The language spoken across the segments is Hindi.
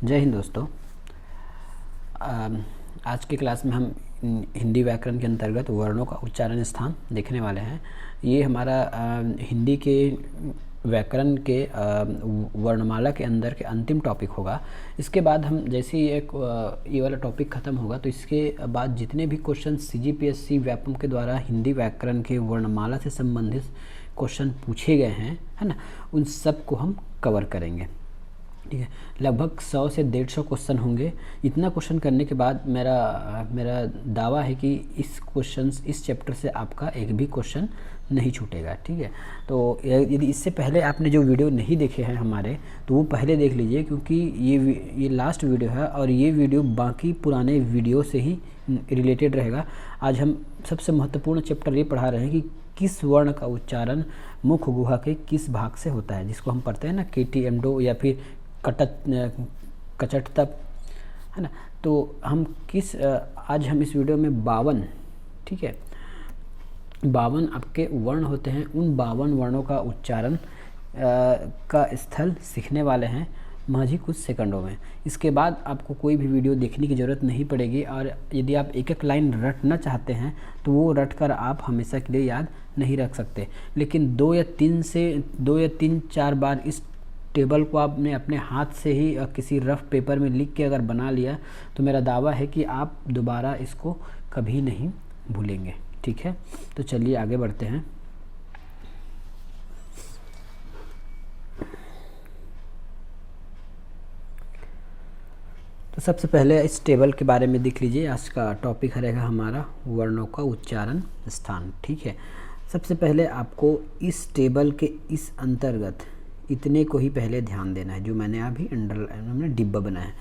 जय हिंद दोस्तों। आज की क्लास में हम हिंदी व्याकरण के अंतर्गत वर्णों का उच्चारण स्थान देखने वाले हैं। ये हमारा हिंदी के व्याकरण के वर्णमाला के अंदर के अंतिम टॉपिक होगा। इसके बाद हम जैसे ही ये वाला टॉपिक ख़त्म होगा तो इसके बाद जितने भी क्वेश्चन CGPSC व्यापम के द्वारा हिंदी व्याकरण के वर्णमाला से संबंधित क्वेश्चन पूछे गए हैं, है ना, उन सब को हम कवर करेंगे। ठीक है, लगभग 100 से 150 क्वेश्चन होंगे। इतना क्वेश्चन करने के बाद मेरा दावा है कि इस चैप्टर से आपका एक भी क्वेश्चन नहीं छूटेगा। ठीक है, तो यदि इससे पहले आपने जो वीडियो नहीं देखे हैं हमारे, तो वो पहले देख लीजिए, क्योंकि ये लास्ट वीडियो है और ये वीडियो बाकी पुराने वीडियो से ही रिलेटेड रहेगा। आज हम सबसे महत्वपूर्ण चैप्टर ये पढ़ा रहे हैं कि किस वर्ण का उच्चारण मुख गुहा के किस भाग से होता है, जिसको हम पढ़ते हैं ना KTMDO या फिर कचट तप, है ना। तो हम आज हम इस वीडियो में 52, ठीक है, 52 आपके वर्ण होते हैं। उन 52 वर्णों का उच्चारण का स्थल सीखने वाले हैं महज ही कुछ सेकंडों में। इसके बाद आपको कोई भी वीडियो देखने की ज़रूरत नहीं पड़ेगी, और यदि आप एक एक लाइन रटना चाहते हैं तो वो रट कर आप हमेशा के लिए याद नहीं रख सकते, लेकिन 2 या 3-4 बार इस टेबल को आपने अपने हाथ से ही किसी रफ पेपर में लिख के अगर बना लिया तो मेरा दावा है कि आप दोबारा इसको कभी नहीं भूलेंगे। ठीक है, तो चलिए आगे बढ़ते हैं। तो सबसे पहले इस टेबल के बारे में देख लीजिए। आज का टॉपिक रहेगा हमारा वर्णों का उच्चारण स्थान। ठीक है, सबसे पहले आपको इस टेबल के इस अंतर्गत इतने को ही पहले ध्यान देना है, जो मैंने अभी हमने डिब्बा बनाया है,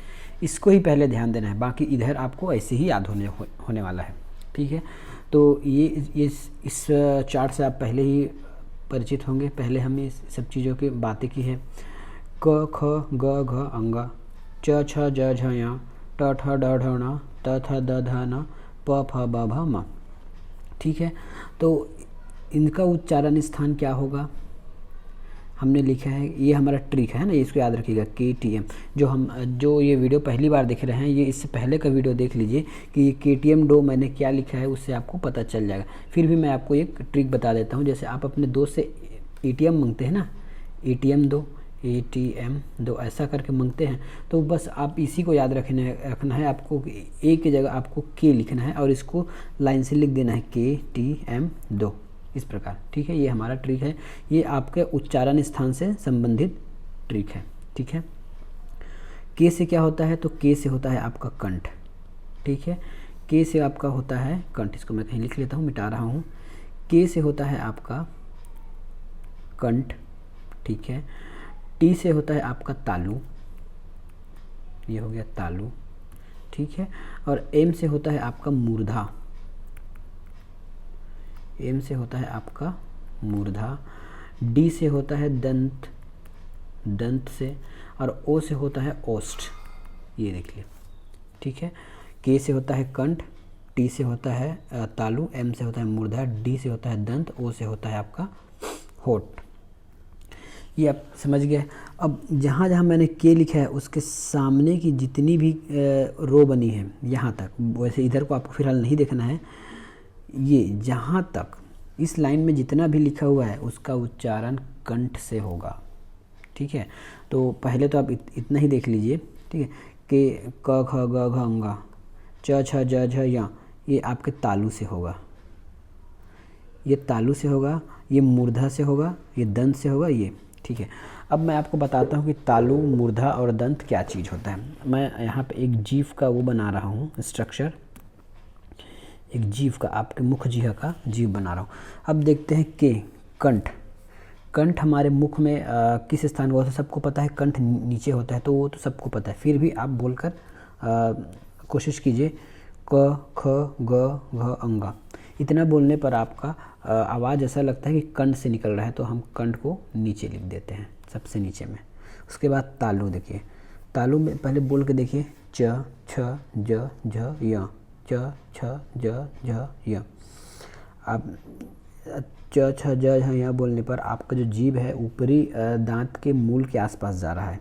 इसको ही पहले ध्यान देना है। बाकी इधर आपको ऐसे ही याद होने वाला है। ठीक है, तो ये इस चार्ट से आप पहले ही परिचित होंगे। पहले हमने इस सब चीज़ों की बातें की है। क ख ग घ अंगा, च छ ज झ य, ट ठ ड ढ ण, त थ द ध न, प फ ब भ म। ठीक है, तो इनका उच्चारण स्थान क्या होगा हमने लिखा है। ये हमारा ट्रिक है ना, इसको याद रखिएगा। KTM जो ये वीडियो पहली बार देख रहे हैं, ये इससे पहले का वीडियो देख लीजिए कि ये KTMDO मैंने क्या लिखा है, उससे आपको पता चल जाएगा। फिर भी मैं आपको एक ट्रिक बता देता हूँ। जैसे आप अपने दोस्त से ATM मांगते हैं ना, ATM दो ऐसा करके मांगते हैं, तो बस आप इसी को याद रखना है। आपको A की जगह आपको K लिखना है और इसको लाइन से लिख देना है KTM2 इस प्रकार। ठीक है, ये हमारा ट्रिक है। ये आपके उच्चारण स्थान से संबंधित ट्रिक है। ठीक है, के से क्या होता है, तो के से होता है आपका कंठ। ठीक है, के से आपका होता है कंठ। इसको मैं कहीं लिख लेता हूँ, मिटा रहा हूँ। के से होता है आपका कंठ। ठीक है, टी से होता है आपका तालु, ये हो गया तालु। ठीक है, और एम से होता है आपका मूर्धा। एम से होता है आपका मूर्धा। डी से होता है दंत, दंत से, और ओ से होता है ओष्ठ, ये देख लिया। ठीक है, के से होता है कंठ, टी से होता है तालु, एम से होता है मूर्धा, डी से होता है दंत, ओ से होता है आपका होठ। ये आप समझ गए। अब जहाँ जहाँ मैंने के लिखा है उसके सामने की जितनी भी रो बनी है यहाँ तक, वैसे इधर को आपको फिलहाल नहीं देखना है। ये जहाँ तक इस लाइन में जितना भी लिखा हुआ है उसका उच्चारण कंठ से होगा। ठीक है, तो पहले तो आप इतना ही देख लीजिए। ठीक है, के क ख ग घ अंगा, च छ ज झ य, ये आपके तालु से होगा, ये तालु से होगा, ये मूर्धा से होगा, ये दंत से होगा, ये। ठीक है, अब मैं आपको बताता हूँ कि तालु, मूर्धा और दंत क्या चीज़ होता है। मैं यहाँ पे एक जीव का वो बना रहा हूँ स्ट्रक्चर, एक जीव का, आपके मुख जिह्वा का जीव बना रहा हूँ। अब देखते हैं के कंठ। कंठ हमारे मुख में किस स्थान को, सबको पता है कंठ नीचे होता है, तो वो तो सबको पता है। फिर भी आप बोलकर कोशिश कीजिए। क ख ग घ अंगा, इतना बोलने पर आपका आवाज़ ऐसा लगता है कि कंठ से निकल रहा है, तो हम कंठ को नीचे लिख देते हैं, सबसे नीचे में। उसके बाद तालु देखिए, तालु में पहले बोल के देखिए, च छ ज झ य, च छ ज झ य। आप च छ ज झ य बोलने पर आपका जो जीभ है ऊपरी दांत के मूल के आसपास जा रहा है।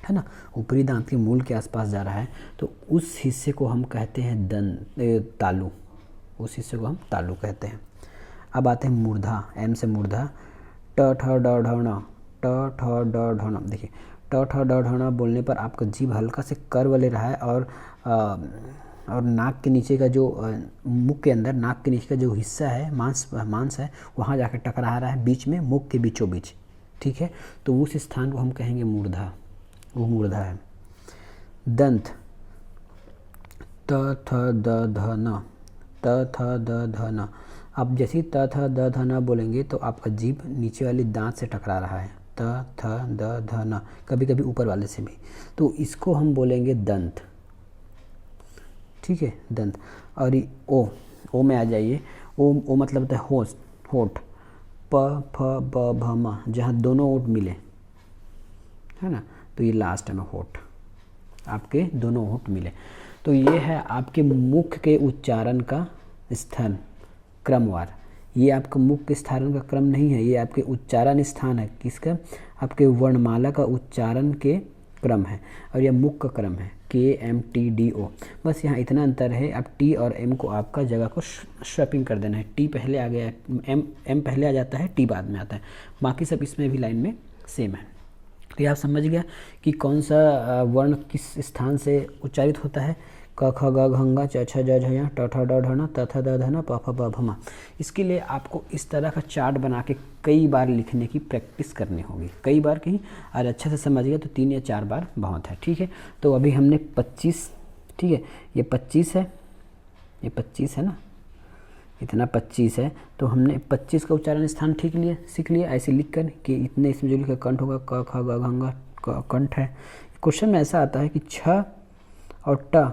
है ना, ऊपरी दांत के मूल के आसपास जा रहा है, तो उस हिस्से को हम कहते हैं तालु। उस हिस्से को हम तालु कहते हैं। अब आते हैं मूर्धा, एम से मूर्धा, ट ठ ड ढ ण, ट ठ ड ढ ण। देखिए ट ठ ड ढ ण बोलने पर आपका जीभ हल्का से कर्व ले रहा है और नाक के नीचे का जो मुख के अंदर नाक के नीचे का जो हिस्सा है, मांस है, वहाँ जाकर टकरा रहा है बीच में, मुख के बीचों बीच। ठीक है, तो उस स्थान को हम कहेंगे मूर्धा, वो मूर्धा है। दंत, त थ द ध न, त थ द ध न। अब जैसे ही त थ द ध न बोलेंगे तो आपका जीभ नीचे वाली दांत से टकरा रहा है, त थ द ध न, कभी कभी ऊपर वाले से भी, तो इसको हम बोलेंगे दंत। ठीक है, दंत। और ओ में आ जाइए, ओ मतलब होता है होठ, प फ ब भ म, जहाँ दोनों ओठ मिले, है ना, तो ये लास्ट में होठ, आपके दोनों होठ मिले। तो ये है आपके मुख के उच्चारण का स्थान क्रमवार। ये आपका मुख के स्थान का क्रम नहीं है, ये आपके उच्चारण स्थान है। किसका? आपके वर्णमाला का उच्चारण के क्रम है, और यह मुख का क्रम है, KMTDO। बस यहाँ इतना अंतर है, अब T और M को आपका जगह को स्वैपिंग कर देना है। T पहले आ गया है, M पहले आ जाता है, T बाद में आता है, बाकी सब इसमें भी लाइन में सेम है। तो ये आप समझ गया कि कौन सा वर्ण किस स्थान से उच्चारित होता है। क ख ग घ ङ च छ ज झ ञ ट ठ ड ढ न त थ द ध न प फ ब भ म। इसके लिए आपको इस तरह का चार्ट बना के कई बार लिखने की प्रैक्टिस करनी होगी, कई बार कहीं, और अच्छे से समझ गया तो 3 या 4 बार बहुत है। ठीक है, तो अभी हमने 25, ठीक है, ये 25 है, ये 25 है ना, इतना 25 है, तो हमने 25 का उच्चारण स्थान ठीक लिए, सीख लिया ऐसे लिख कर कि इतने इसमें जो लिखा कंठ होगा, क ख ग घ ङ कंठ है। क्वेश्चन में ऐसा आता है कि छ और ट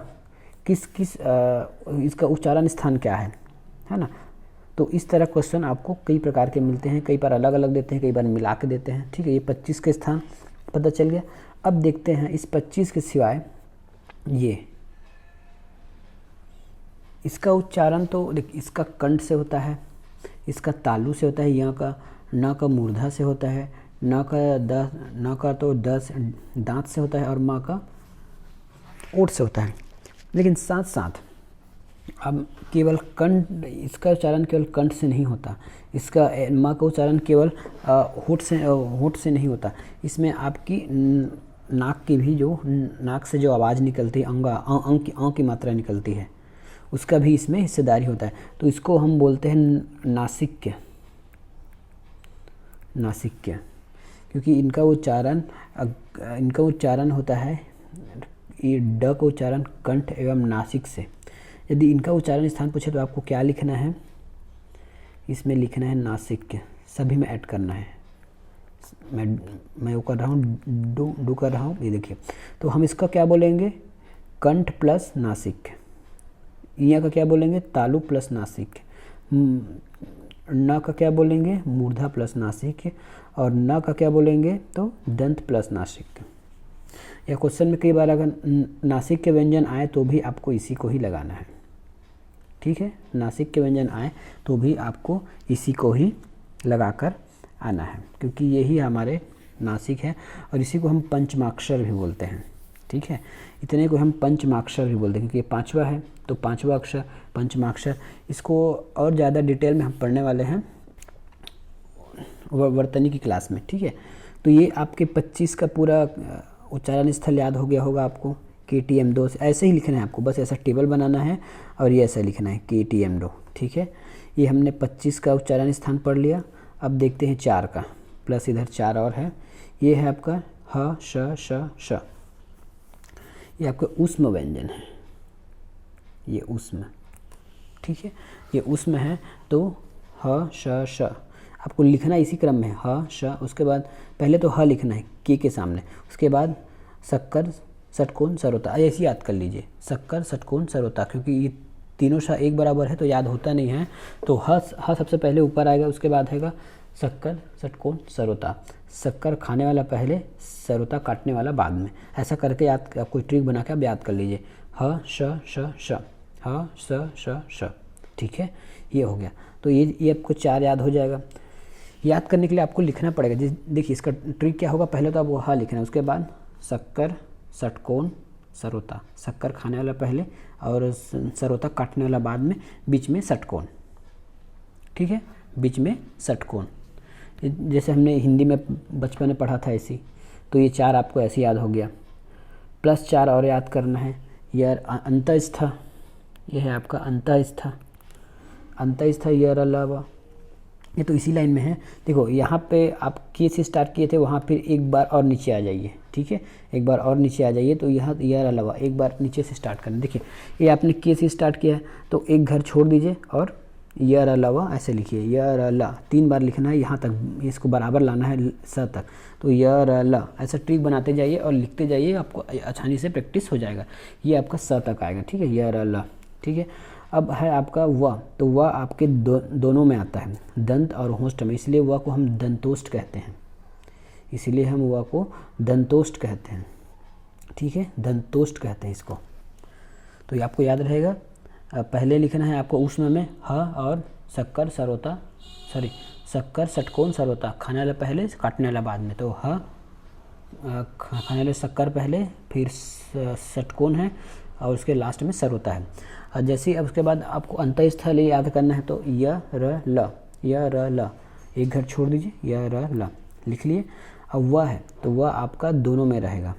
किस इसका उच्चारण स्थान क्या है ना। तो इस तरह क्वेश्चन आपको कई प्रकार के मिलते हैं, कई बार अलग अलग देते हैं, कई बार मिला के देते हैं। ठीक है, ये 25 के स्थान पता चल गया। अब देखते हैं इस 25 के सिवाय ये इसका उच्चारण, तो देख इसका कंठ से होता है, इसका तालु से होता है, यहाँ का न का मूर्धा से होता है, न का तो 10 दांत से होता है, और म का ओठ से होता है। लेकिन साथ साथ अब केवल कंठ, इसका उच्चारण केवल कंठ से नहीं होता, इसका म का उच्चारण केवल होठ से नहीं होता, इसमें आपकी नाक की भी जो नाक से जो आवाज़ निकलती है, अंग की मात्रा निकलती है, उसका भी इसमें हिस्सेदारी होता है। तो इसको हम बोलते हैं नासिक्य, क्योंकि इनका उच्चारण होता है, ये ड का उच्चारण कंठ एवं नासिक से। यदि इनका उच्चारण स्थान पूछे तो आपको क्या लिखना है, इसमें लिखना है नासिक्य, सभी में ऐड करना है। मैं वो कर रहा हूँ, डू कर रहा हूँ, ये देखिए। तो हम इसका क्या बोलेंगे, कंठ प्लस नासिक। यहाँ का क्या बोलेंगे, तालु प्लस नासिक। न का क्या बोलेंगे, मूर्धा प्लस नासिक। और न का क्या बोलेंगे, तो दंत प्लस नासिक। या क्वेश्चन में कई बार अगर नासिक के व्यंजन आए तो भी आपको इसी को ही लगाना है। ठीक है, नासिक के व्यंजन आए तो भी आपको इसी को ही लगाकर आना है, क्योंकि यही हमारे नासिक है, और इसी को हम पंचमाक्षर भी बोलते हैं। ठीक है, इतने को हम पंचमाक्षर भी बोलते हैं, क्योंकि ये 5वां है, तो 5वां अक्षर पंचमाक्षर। इसको और ज़्यादा डिटेल में हम पढ़ने वाले हैं वर्तनी की क्लास में। ठीक है, तो ये आपके 25 का पूरा उच्चारण स्थल याद हो गया होगा आपको। KTM2 से ऐसे ही लिखना है आपको, बस ऐसा टेबल बनाना है और ये ऐसा लिखना है KTM2। ठीक है, ये हमने 25 का उच्चारण स्थान पढ़ लिया। अब देखते हैं 4 का, प्लस इधर 4 और है, ये है आपका ह श श श। ये आपका उष्म व्यंजन है, ये उष्म। ठीक है, ये उष्म है, तो ह श श आपको लिखना इसी क्रम में, ह श, उसके बाद पहले तो ह लिखना है के सामने, उसके बाद शक्कर षटकोण सरोता, ऐसे याद कर लीजिए, शक्कर षटकोण सरोता, क्योंकि ये तीनों श एक बराबर है तो याद होता नहीं है। तो ह सबसे पहले ऊपर आएगा, उसके बाद आएगा शक्कर षटकोण सरोता। शक्कर खाने वाला पहले, सरोता काटने वाला बाद में। ऐसा करके याद, कोई ट्रिक बना के आप याद कर लीजिए, ह श श श, ह श श श। ठीक है, ये हो गया। तो ये आपको 4 याद हो जाएगा। याद करने के लिए आपको लिखना पड़ेगा। देखिए इसका ट्रिक क्या होगा, पहले तो आप वो ह लिखना है, उसके बाद शक्कर, षटकोण, सरोता। शक्कर खाने वाला पहले और सरोता काटने वाला बाद में, बीच में षटकोण। ठीक है, बीच में षटकोण। जैसे हमने हिंदी में बचपन में पढ़ा था ऐसी, तो ये 4 आपको ऐसे याद हो गया। प्लस 4 और याद करना है। यह अंतस्थ, यह है आपका अंतस्थ। अंतस्थ यह अलावा, ये तो इसी लाइन में है। देखो यहाँ पे आप के से स्टार्ट किए थे, वहाँ फिर एक बार और नीचे आ जाइए। ठीक है, एक बार और नीचे आ जाइए। तो यहाँ यह अलावा एक बार नीचे से स्टार्ट करना। देखिए ये आपने के से स्टार्ट किया है, तो एक घर छोड़ दीजिए और यह अलावा ऐसे लिखिए। यह अला 3 बार लिखना है, यहाँ तक इसको बराबर लाना है स तक। तो यह अला ऐसा ट्रिक बनाते जाइए और लिखते जाइए, आपको आसानी से प्रैक्टिस हो जाएगा। ये आपका स तक आएगा। ठीक है, यह अला। ठीक है, अब है आपका व, तो व आपके दोनों में आता है, दंत और होस्ट में, इसलिए व को हम दंतोष्ट कहते हैं। इसीलिए हम व को दंतोष्ट कहते हैं। ठीक है, दंतोष्ट कहते हैं इसको। तो ये आपको याद रहेगा। पहले लिखना है आपको ऊष्म में ह और शक्कर, सरोता, सॉरी शक्कर, षटकोण, सरोता। खाने वाला पहले, काटने वाला बाद में। तो ह खाने वाले शक्कर पहले, फिर षटकोण है और उसके लास्ट में सरोता है। और जैसे ही अब उसके बाद आपको अंतस्थल याद करना है, तो य र ल, य र ल, एक घर छोड़ दीजिए, य र ल लिख लिए। अब वह है, तो वह आपका दोनों में रहेगा,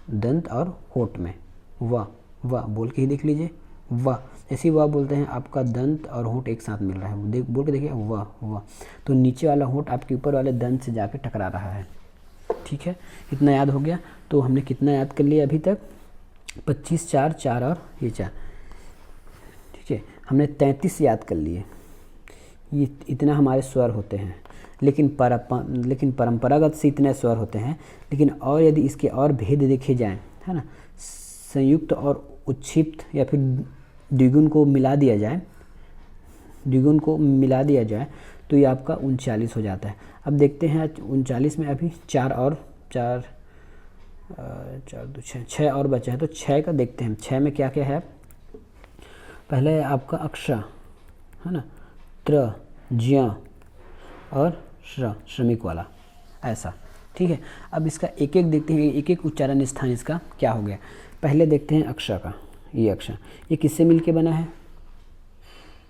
दंत और होठ में। वह बोल के ही देख लीजिए। वह ऐसे ही वह बोलते हैं, आपका दंत और होठ एक साथ मिल रहा है। बोल के देखिए वह, तो नीचे वाला होठ आपके ऊपर वाले दंत से जाके टकरा रहा है। ठीक है, इतना याद हो गया। तो हमने कितना याद कर लिया अभी तक? 25, 4, 4 और ये 4। ठीक है, हमने 33 याद कर लिए। ये इतना हमारे स्वर होते हैं, लेकिन परंपरागत से इतने स्वर होते हैं। लेकिन और यदि इसके और भेद देखे जाएं, है ना, संयुक्त और उच्छिप्त या फिर द्विगुण को मिला दिया जाए, तो ये आपका 39 हो जाता है। अब देखते हैं 39 में अभी 4 और 4 2 6 और बचा है। तो 6 का देखते हैं, 6 में क्या क्या है। पहले आपका अक्षर, है ना, त्र, ज्ञ और श्र, श्रमिक वाला, ऐसा। ठीक है, अब इसका एक एक देखते हैं, एक एक उच्चारण स्थान इसका क्या हो गया। पहले देखते हैं अक्षर का। ये अक्षर, ये किससे मिलके बना है?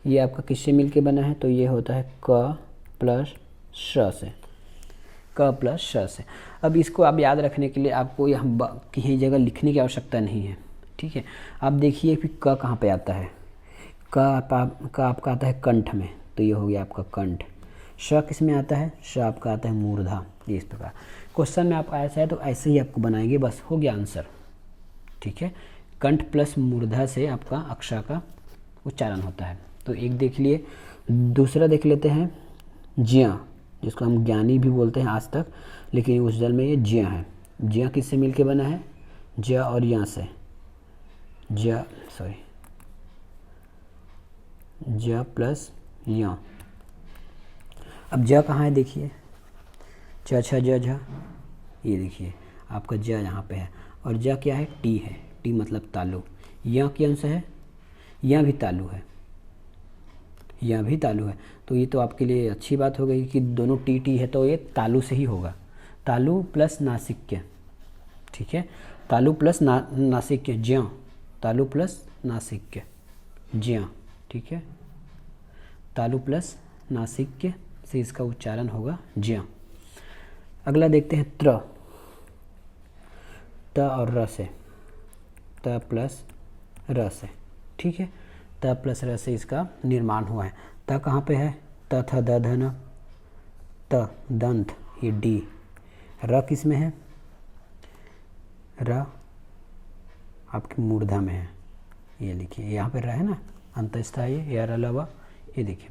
ये आपका किससे मिलके बना है? तो ये होता है क प्लस श से, क प्लस श से। अब इसको आप याद रखने के लिए आपको यहाँ कहीं जगह लिखने की आवश्यकता नहीं है। ठीक है, आप देखिए फिर क कहाँ पे आता है। क आपका आता है कंठ में, तो ये हो गया आपका कंठ। श किस में आता है? श आपका आता है मूर्धा। ये इस प्रकार क्वेश्चन में आप ऐसा है तो ऐसे ही आपको बनाएंगे, बस हो गया आंसर। ठीक है, कंठ प्लस मूर्धा से आपका अक्षर का उच्चारण होता है। तो एक देख लिए। दूसरा देख लेते हैं ज्ञ, जिसको हम ज्ञानी भी बोलते हैं आज तक, लेकिन उस जल में ये ज्ञ है। ज्ञ किससे मिलके बना है? ज्ञ और या से, ज्ञ प्लस या। अब ज कहाँ है देखिए, च छ ज झ, ये देखिए आपका ज यहाँ पे है। और ज क्या है? टी है। टी मतलब तालु। या की अंश है, या भी तालु है, या भी तालु है। तो ये तो आपके लिए अच्छी बात हो गई कि दोनों टी टी है, तो ये तालु से ही होगा। तालु प्लस नासिक्य। ठीक है, तालु प्लस नासिक्य, ज्ञ, तालु प्लस नासिक्य, ज्ञ। ठीक है, तालु प्लस नासिक्य से इसका उच्चारण होगा ज्ञ। अगला देखते हैं त्र, त और र से, त प्लस र से। ठीक है, त प्लस र से इसका निर्माण हुआ है। त कहाँ पे है? त थ द ध न, त दंत, ये डी। र किस में है? र आपकी मूर्धा में है। ये लिखिए, यहाँ पे र है ना, अंतस्थ है ये, या र लवा। ये देखिए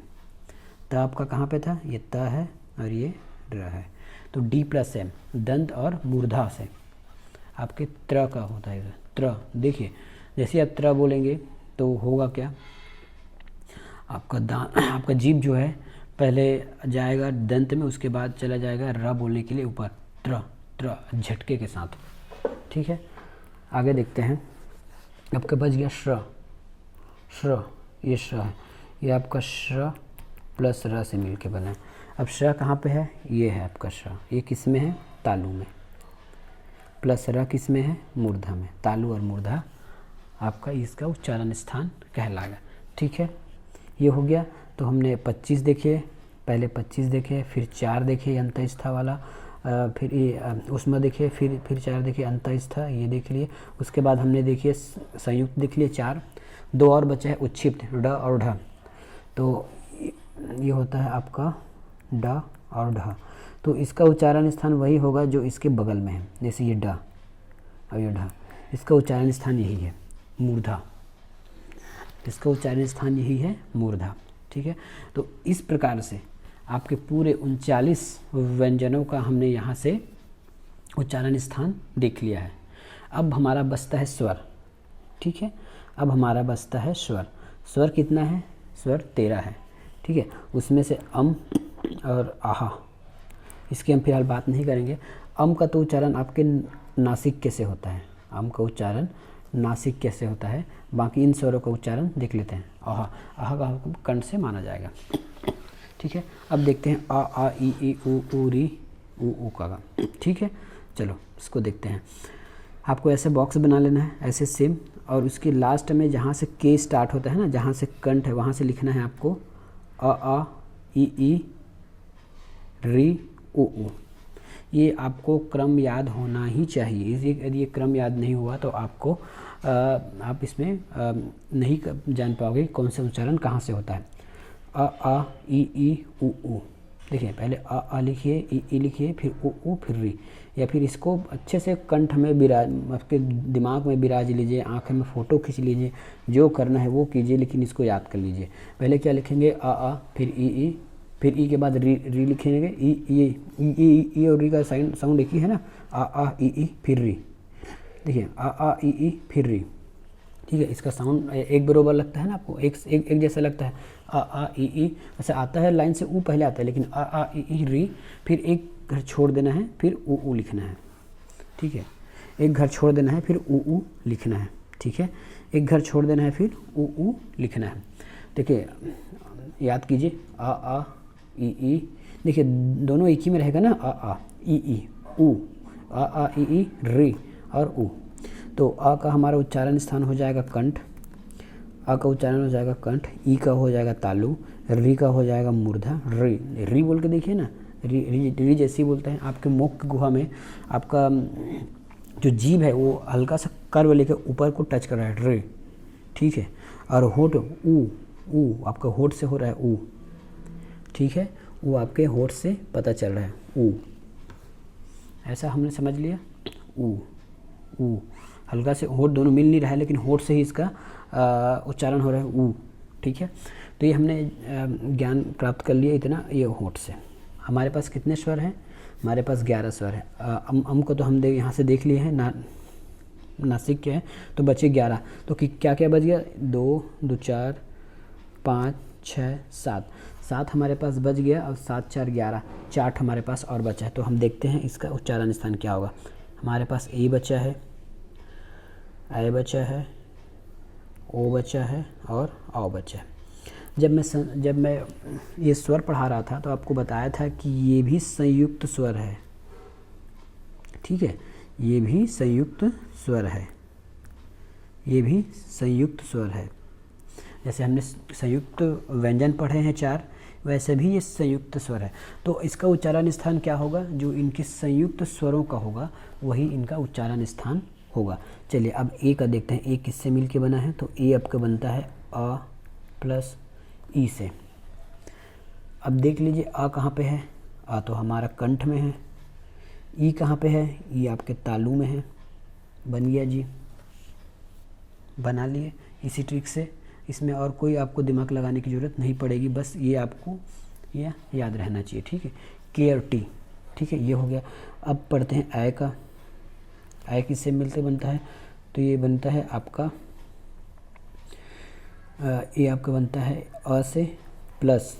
त आपका कहाँ पे था? ये त है और ये र है। तो डी प्लस एम, दंत और मूर्धा से आपके त्र का होता है त्र। देखिए जैसे आप त्र बोलेंगे तो होगा क्या, आपका जीभ जो है पहले जाएगा दंत में, उसके बाद चला जाएगा र बोलने के लिए ऊपर, त्र झटके के साथ। ठीक है, आगे देखते हैं। आपका बच गया श्र, ये श्र है, ये आपका श्र प्लस र से मिल के बना है। अब श्र कहाँ पे है? ये है आपका श्र। ये किस में है? तालु में। प्लस र किस में है, मूर्धा में। तालु और मूर्धा आपका इसका उच्चारण स्थान कहलाएगा। ठीक है, ये हो गया। तो हमने 25 देखे, पहले 25 देखे, फिर 4 देखे अंतस्था वाला, फिर ये उसमें देखे, फिर 4 देखे अंतस्था, ये देख लिए। उसके बाद हमने देखिए संयुक्त देख लिए 4, 2 और बचा है उच्छिप्त ड और ढ। तो ये होता है आपका ड और ढ। तो इसका उच्चारण स्थान वही होगा जो इसके बगल में है, जैसे ये ड और ये ढ, इसका उच्चारण स्थान यही है, मूर्धा। इसका उच्चारण स्थान यही है, मूर्धा। ठीक है, तो इस प्रकार से आपके पूरे 39 व्यंजनों का हमने यहाँ से उच्चारण स्थान देख लिया है। अब हमारा बचता है स्वर। ठीक है, अब हमारा बचता है स्वर। स्वर कितना है, स्वर 13 है। ठीक है, उसमें से अम और आहा, इसकी हम फिलहाल बात नहीं करेंगे। अम का तो उच्चारण आपके नासिक कैसे होता है, अम का उच्चारण नासिक कैसे होता है, बाकी इन स्वरों का उच्चारण देख लेते हैं। आहा, आहा का कंठ से माना जाएगा। ठीक है, अब देखते हैं आ आ ई उ री उ का। ठीक है, चलो इसको देखते हैं। आपको ऐसे बॉक्स बना लेना है, ऐसे सेम, और उसके लास्ट में जहाँ से के स्टार्ट होता है ना, जहाँ से कंठ है वहाँ से लिखना है आपको आ ई री उ। ये आपको क्रम याद होना ही चाहिए। यदि ये क्रम याद नहीं हुआ तो आपको आप इसमें नहीं जान पाओगे कौन सा उच्चारण कहाँ से होता है। आ ई उ। देखिए, पहले आ लिखिए, ई लिखिए, फिर उ फिर री, या फिर इसको अच्छे से कंठ में आपके दिमाग में बिराज लीजिए, आँखें में फ़ोटो खींच लीजिए, जो करना है वो कीजिए, लेकिन इसको याद कर लीजिए। पहले क्या लिखेंगे, आ, फिर ई, फिर ई के बाद री लिखेंगे। ई और री का साउंड एक ही है ना, आ ई फिर री। देखिए, आ ई फिर री। ठीक है, इसका साउंड एक बराबर लगता है ना आपको, एक जैसा लगता है। आ ई वैसे आता है लाइन से ऊ पहले आता है, लेकिन आ ई री, फिर एक घर छोड़ देना है, फिर ऊ लिखना है। ठीक है, एक घर छोड़ देना है, फिर ऊ लिखना है। ठीक है, एक घर छोड़ देना है, फिर ऊ लिखना है। देखिए, याद कीजिए, आ ई। देखिए, दोनों एक ही में रहेगा ना, आ ई ऊ, आ ई री और ऊ। तो आ का हमारा उच्चारण स्थान हो जाएगा कंठ, आ का उच्चारण हो जाएगा कंठ, ई का हो जाएगा तालु, री का हो जाएगा मूर्धा। री बोल के देखिए ना, री जैसी बोलते हैं। आपके मुख की गुहा में आपका जो जीभ है वो हल्का सा कर्व लेकर ऊपर को टच कर रहा है, रे। ठीक है, और होठ ऊ आपका होठ से हो रहा है ऊ। ठीक है, वो आपके होठ से पता चल रहा है ऊ, ऐसा हमने समझ लिया। ऊ हल्का से होठ दोनों मिल नहीं रहा है, लेकिन होठ से ही इसका उच्चारण हो रहा है ऊ। ठीक है, तो ये हमने ज्ञान प्राप्त कर लिया इतना, ये होठ से। हमारे पास कितने स्वर हैं, हमारे पास 11 स्वर है। अम को तो हम यहाँ से देख लिए हैं, नासिक क्या है, तो बचे 11। तो क्या क्या बच गया, 2 2 4 5 6 7 हमारे पास बच गया, और 7 4 11, 4 हमारे पास और बचा है। तो हम देखते हैं इसका उच्चारण स्थान क्या होगा। हमारे पास ए बचा है, ए बचा है, ओ बचा है और औ बचा है। जब मैं ये स्वर पढ़ा रहा था तो आपको बताया था कि ये भी संयुक्त स्वर है। ठीक है, ये भी संयुक्त स्वर है, ये भी संयुक्त स्वर है। जैसे हमने संयुक्त व्यंजन पढ़े हैं 4, वैसे भी ये संयुक्त स्वर है। तो इसका उच्चारण स्थान क्या होगा, जो इनके संयुक्त स्वरों का होगा वही इनका उच्चारण स्थान होगा। चलिए अब ए का देखते हैं, ए किससे मिलके बना है। तो ए आपका बनता है आ प्लस ई से। अब देख लीजिए आ कहाँ पे है, आ तो हमारा कंठ में है। ई कहाँ पे है, ई आपके तालु में है। बन गया जी, बना लिए इसी ट्रिक से। इसमें और कोई आपको दिमाग लगाने की ज़रूरत नहीं पड़ेगी, बस ये आपको ये याद रहना चाहिए। ठीक है, के और टी। ठीक है, ये हो गया। अब पढ़ते हैं आय का। आय किससे मिलते बनता है, तो ये बनता है आपका ये आपका बनता है अ से प्लस।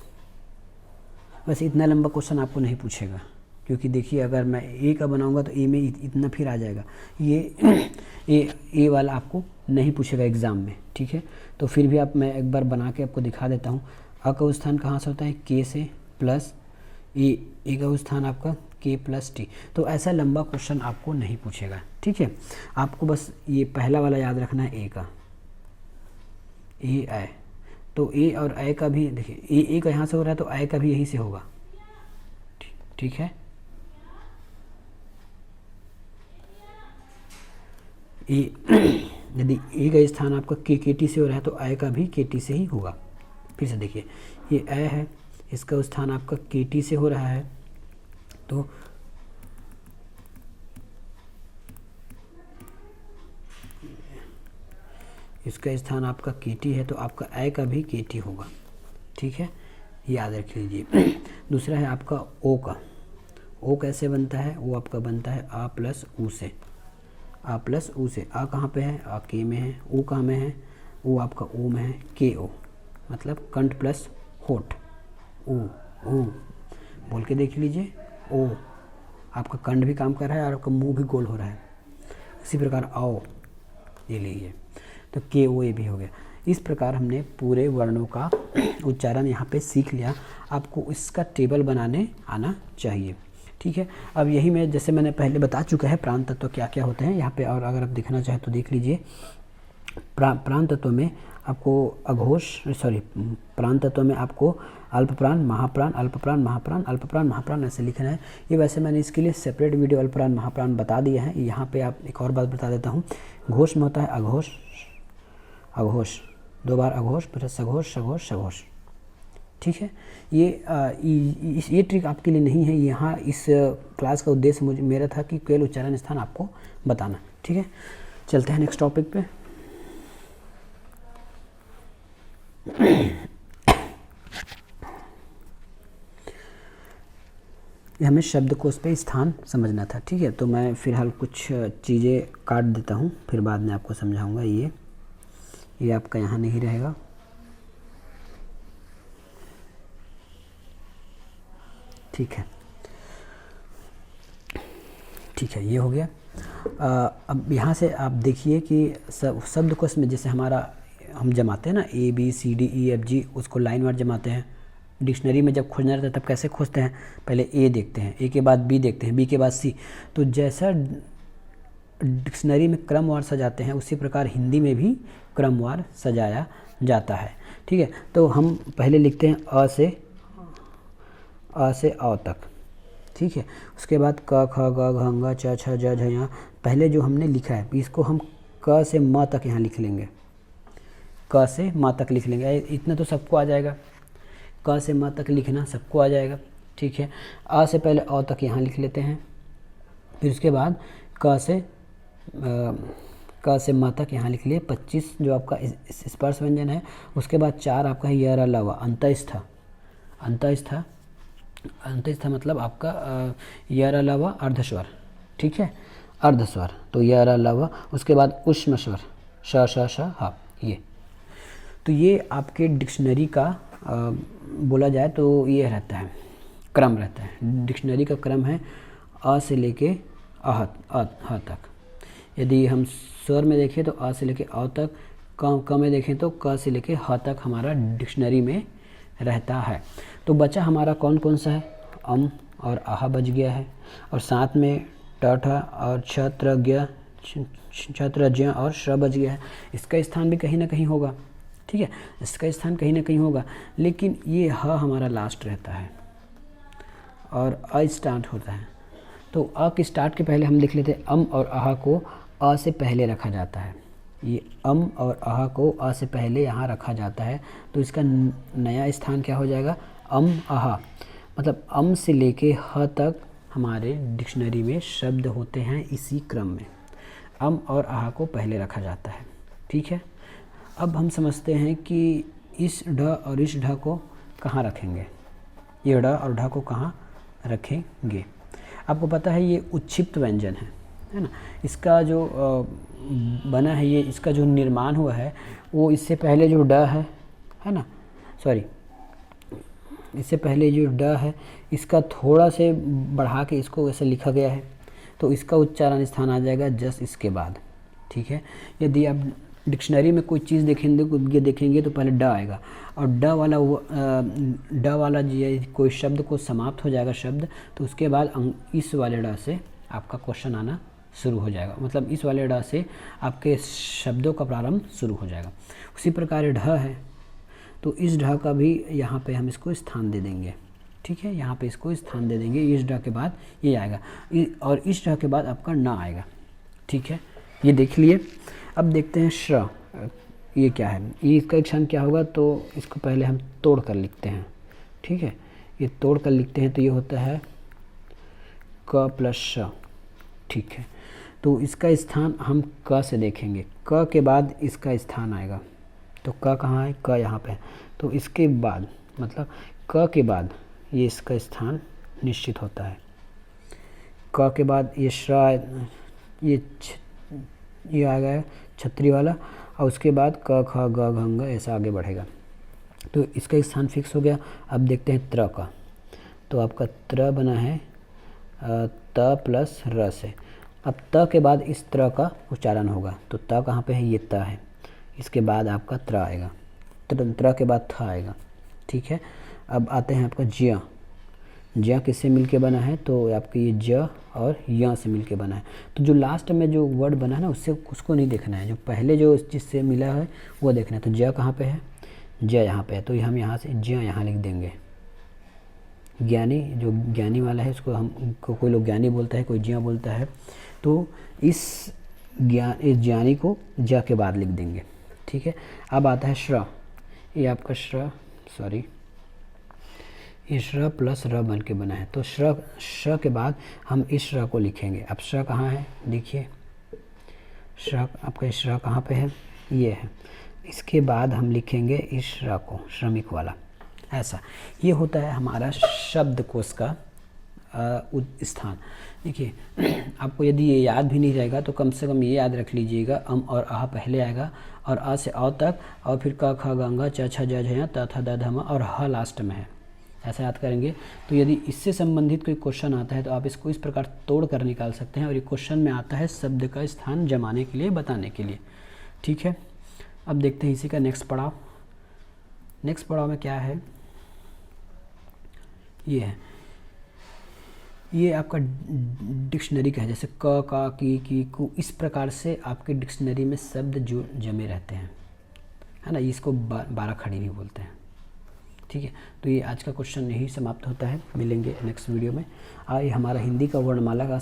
वैसे इतना लंबा क्वेश्चन आपको नहीं पूछेगा, क्योंकि देखिए अगर मैं ए का बनाऊंगा तो ए में इतना फिर आ जाएगा। ये ए वाला आपको नहीं पूछेगा एग्ज़ाम में। ठीक है, तो फिर भी मैं एक बार बना के आपको दिखा देता हूँ। अ का स्थान कहाँ से होता है, के से, प्लस ए का स्थान आपका K प्लस T। तो ऐसा लंबा क्वेश्चन आपको नहीं पूछेगा, ठीक है। आपको बस ये पहला वाला याद रखना है, ए का, ए आई। तो ए और आई का भी देखिए, ए का यहाँ से हो रहा है तो आई का भी यहीं से होगा, ठीक है। ए यदि ए का स्थान आपका के टी से हो रहा है तो आई का भी के टी से ही होगा। फिर से देखिए, ये आई है, इसका स्थान आपका के टी से हो रहा है, तो इसका स्थान आपका के टी है तो आपका आई का भी के टी होगा, ठीक है, याद रख लीजिए। दूसरा है आपका ओ का। ओ कैसे बनता है? वो आपका बनता है आ प्लस ऊ से, आ प्लस ऊ से। आ कहाँ पे है? आ के में है। ऊ कहाँ में है? वो आपका ओ में है, के ओ, मतलब कंठ प्लस होठ, ओ ओ बोल के देख लीजिए। ओ आपका कंठ भी काम कर रहा है और आपका मुंह भी गोल हो रहा है। इसी प्रकार आओ, ये लीजिए, तो के ओ ए भी हो गया। इस प्रकार हमने पूरे वर्णों का उच्चारण यहाँ पे सीख लिया। आपको इसका टेबल बनाने आना चाहिए, ठीक है। अब यही मैं, जैसे मैंने पहले बता चुका है प्रांत तत्व क्या क्या होते हैं यहाँ पे, और अगर आप देखना चाहें तो देख लीजिए। प्रांत तत्व में आपको अघोष, प्रांत तत्व में आपको अल्पप्राण, महाप्राण, अल्पप्राण, महाप्राण, अल्पप्राण, महाप्राण ऐसे लिखना है। ये वैसे मैंने इसके लिए सेपरेट वीडियो अल्पप्राण महाप्राण बता दिया है। यहाँ पे आप एक और बात बता देता हूँ। घोष में होता है अघोष, अघोष, 2 बार अघोष, फिर सघोष, सघोष, सघोष, ठीक है। ये ट्रिक आपके लिए नहीं है, यहाँ इस क्लास का उद्देश्य मेरा था कि केवल उच्चारण स्थान आपको बताना, ठीक है। चलते हैं नेक्स्ट टॉपिक पे। हमें शब्दकोश पे स्थान समझना था, ठीक है। तो मैं फिलहाल कुछ चीज़ें काट देता हूँ, फिर बाद में आपको समझाऊंगा। ये आपका यहाँ नहीं रहेगा, ठीक है, ठीक है, ये हो गया। अब यहाँ से आप देखिए कि शब्दकोश में जैसे हमारा हम जमाते हैं ना, A B C D E F G, उसको लाइन वार जमाते हैं। डिक्शनरी में जब खोजना रहता है तब कैसे खोजते हैं? पहले ए देखते हैं, ए के बाद बी देखते हैं, बी के बाद सी। तो जैसा डिक्शनरी में क्रमवार सजाते हैं उसी प्रकार हिंदी में भी क्रमवार सजाया जाता है, ठीक है। तो हम पहले लिखते हैं अ से अ तक, ठीक है। उसके बाद क ख ग घ ङ च छ ज झ ञ। पहले जो हमने लिखा है इसको हम क से म तक यहाँ लिख लेंगे, क से म तक लिख लेंगे। इतना तो सबको आ जाएगा, क से म तक लिखना सबको आ जाएगा, ठीक है। आ से पहले अ तक यहाँ लिख लेते हैं, फिर उसके बाद क से म तक यहाँ लिख लिए। 25 जो आपका स्पर्श व्यंजन है। उसके बाद 4 आपका है य र ल व, अंतस्थ, अंतस्थ, अंतस्थ मतलब आपका य र ल व अर्धस्वर, ठीक है, अर्धस्वर। तो य र ल व। उसके बाद ऊष्म स्वर श श श ह, ये। तो ये आपके डिक्शनरी का बोला जाए तो ये रहता है, क्रम रहता है। डिक्शनरी का क्रम है अ से लेके ह तक। यदि हम स्वर में देखें तो अ से लेके अ तक, क में देखें तो क से लेके ह तक हमारा डिक्शनरी में रहता है। तो बचा हमारा कौन कौन सा है? अम और आहा बच गया है, और साथ में ट ठ और छत्र ज्ञ, छत्र ज्ञ और श्र बच गया है। इसका स्थान भी कहीं ना कहीं होगा, ठीक है, इसका स्थान कहीं ना कहीं होगा। लेकिन ये ह हमारा लास्ट रहता है और अ स्टार्ट होता है। तो अ के स्टार्ट के पहले हम लिख लेते हैं अम और आहा को अ से पहले रखा जाता है। ये अम और आहा को अ से पहले यहाँ रखा जाता है। तो इसका नया स्थान क्या हो जाएगा? अम आहा, मतलब अम से लेके ह तक हमारे डिक्शनरी में शब्द होते हैं इसी क्रम में। अम और आहा को पहले रखा जाता है, ठीक है। अब हम समझते हैं कि इस ढ और इस ढ को कहाँ रखेंगे, ये ढ और ढ को कहाँ रखेंगे। आपको पता है ये उच्छिप्त व्यंजन है ना। इसका जो बना है, ये इसका जो निर्माण हुआ है वो इससे पहले जो ड है ना, सॉरी, इससे पहले जो ड है इसका थोड़ा से बढ़ा के इसको वैसे लिखा गया है। तो इसका उच्चारण स्थान आ जाएगा जस्ट इसके बाद, ठीक है। यदि आप डिक्शनरी में कोई चीज़ देखेंगे तो पहले ड आएगा, और ड वाला कोई शब्द को समाप्त हो जाएगा शब्द, तो उसके बाद इस वाले ड से आपका क्वेश्चन आना शुरू हो जाएगा, मतलब इस वाले ड से आपके शब्दों का प्रारंभ शुरू हो जाएगा। उसी प्रकार ढ है, तो इस ढ का भी यहाँ पे हम इसको स्थान दे देंगे, ठीक है, यहाँ पे इसको स्थान दे देंगे। इस ढ के बाद ये आएगा, और इस ढ के बाद आपका न आएगा, ठीक है, ये देख लिए। अब देखते हैं श्र, ये क्या है, ये इसका क्षण क्या होगा, तो इसको पहले हम तोड़ कर लिखते हैं, ठीक है, ये तोड़ कर लिखते हैं, तो ये होता है क प्लस श, ठीक है। तो इसका स्थान हम क से देखेंगे, क के बाद इसका स्थान आएगा, तो क कहाँ है, क यहाँ पे है, तो इसके बाद मतलब क के बाद ये इसका स्थान निश्चित होता है। क के बाद ये श्र, ये आ गया छतरी वाला, और उसके बाद क ख ग घ ङ ऐसा आगे बढ़ेगा, तो इसका स्थान फिक्स हो गया। अब देखते हैं त्र का, तो आपका त्र बना है त प्लस र से। अब त के बाद इस त्र का उच्चारण होगा, तो त कहाँ पे है, ये त है, इसके बाद आपका त्र आएगा, त्र के बाद थ आएगा, ठीक है। अब आते हैं आपका ज्य, ज्य किससे मिलके बना है, तो आपके ये ज और य से मिलके बना है। तो जो लास्ट में जो वर्ड बना है ना, उसको नहीं देखना है, जो पहले जो जिससे मिला है वो देखना है। तो ज कहाँ पे है, ज यहाँ पे है, तो हम यहाँ से ज यहाँ लिख देंगे। ज्ञानी, जो ज्ञानी वाला है उसको हम कोई लोग ज्ञानी बोलता है, कोई ज्ञ बोलता है, तो इस ज्ञानी को ज के बाद लिख देंगे, ठीक है। अब आता है श्र, ये आपका ये श्र प्लस र बन के बना है, तो श्र के बाद हम इस श्र को लिखेंगे। अब श्र कहाँ है, देखिए श्र, आपका श्र कहाँ पे है, ये है, इसके बाद हम लिखेंगे इस श्र को, श्रमिक वाला, ऐसा। ये होता है हमारा शब्दकोश का स्थान। देखिए आपको यदि ये याद भी नहीं रहेगा तो कम से कम ये याद रख लीजिएगा, अम और आह पहले आएगा, और अ से अ तक, और फिर क ख ग घ च छ ज झ त थ द ध म, और ह लास्ट में है, ऐसा याद करेंगे। तो यदि इससे संबंधित कोई क्वेश्चन आता है तो आप इसको इस प्रकार तोड़ कर निकाल सकते हैं, और ये क्वेश्चन में आता है शब्द का स्थान जमाने के लिए, बताने के लिए, ठीक है। अब देखते हैं इसी का नेक्स्ट पड़ाव। नेक्स्ट पड़ाव में क्या है, ये है, ये आपका डिक्शनरी का है, जैसे क का की कु, इस प्रकार से आपके डिक्शनरी में शब्द जो जमे रहते हैं, है ना, इसको 12 खड़ी भी बोलते हैं, ठीक है। तो ये आज का क्वेश्चन यही समाप्त होता है, मिलेंगे नेक्स्ट वीडियो में। ये हमारा हिंदी का वर्णमाला का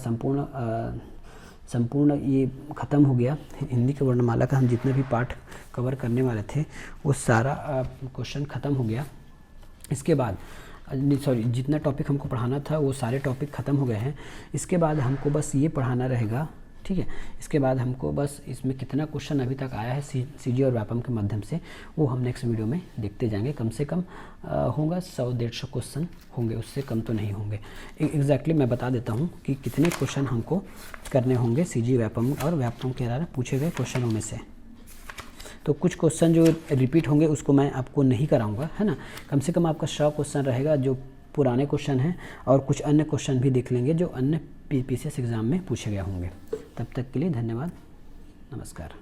संपूर्ण ये ख़त्म हो गया। हिंदी के वर्णमाला का हम जितने भी पार्ट कवर करने वाले थे वो सारा क्वेश्चन ख़त्म हो गया। इसके बाद जितना टॉपिक हमको पढ़ाना था वो सारे टॉपिक ख़त्म हो गए हैं। इसके बाद हमको बस ये पढ़ाना रहेगा, ठीक है। इसके बाद हमको बस इसमें कितना क्वेश्चन अभी तक आया है सीजी और व्यापम के माध्यम से, वो हम नेक्स्ट वीडियो में देखते जाएंगे। कम से कम होगा 100-150 क्वेश्चन होंगे, उससे कम तो नहीं होंगे। एग्जैक्टली मैं बता देता हूँ कि कितने क्वेश्चन हमको करने होंगे सीजी व्यापम और व्यापम के द्वारा पूछे गए क्वेश्चनों में से। तो कुछ क्वेश्चन जो रिपीट होंगे उसको मैं आपको नहीं कराऊंगा, है ना। कम से कम आपका 100 क्वेश्चन रहेगा जो पुराने क्वेश्चन हैं, और कुछ अन्य क्वेश्चन भी देख लेंगे जो अन्य पीसीएस एग्ज़ाम में पूछे गए होंगे। तब तक के लिए धन्यवाद, नमस्कार।